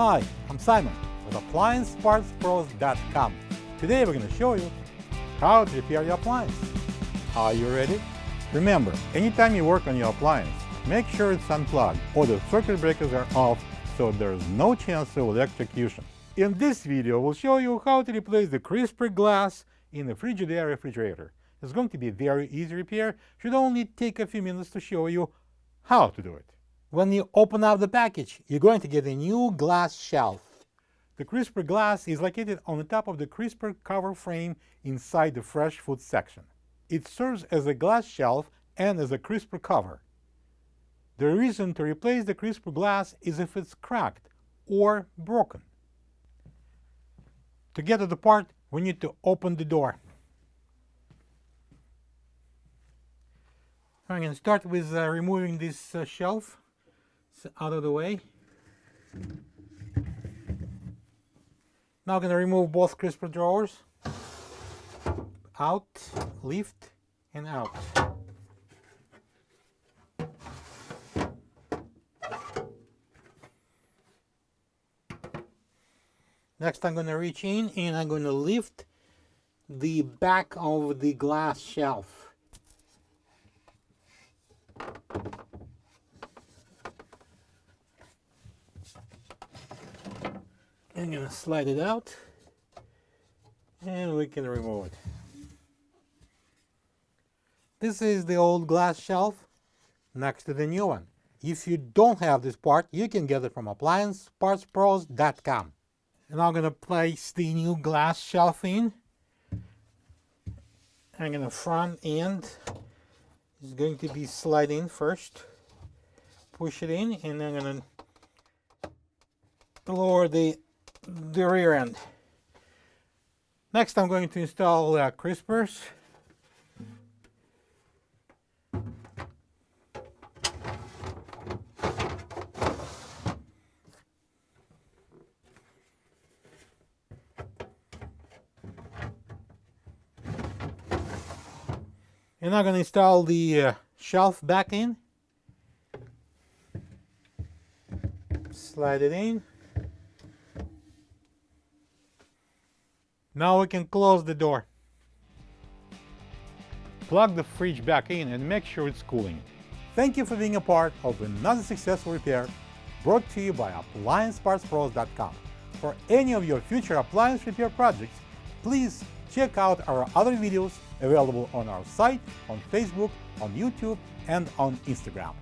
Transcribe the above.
Hi, I'm Simon with AppliancePartsPros.com. Today we're going to show you how to repair your appliance. Are you ready? Remember, anytime you work on your appliance, make sure it's unplugged or the circuit breakers are off so there's no chance of electrocution. In this video, we'll show you how to replace the crisper glass in the Frigidaire refrigerator. It's going to be a very easy repair. Should only take a few minutes to show you how to do it. When you open up the package, you're going to get a new glass shelf. The crisper glass is located on the top of the crisper cover frame inside the fresh food section. It serves as a glass shelf and as a crisper cover. The reason to replace the crisper glass is if it's cracked or broken. To get to the part, we need to open the door. I'm going to start with removing this shelf out of the way. Now I'm going to remove both crisper drawers. Out, lift, and out. Next, I'm going to reach in and I'm going to lift the back of the glass shelf. I'm going to slide it out and we can remove it. This is the old glass shelf next to the new one. If you don't have this part, you can get it from AppliancePartsPros.com. And I'm going to place the new glass shelf in. I'm going to front end is going to be sliding first. Push it in and then I'm going to lower the rear end. Next I'm going to install crispers. And I'm going to install the shelf back in. Slide it in. Now we can close the door. Plug the fridge back in and make sure it's cooling. Thank you for being a part of another successful repair brought to you by AppliancePartsPros.com. For any of your future appliance repair projects, please check out our other videos available on our site, on Facebook, on YouTube, and on Instagram.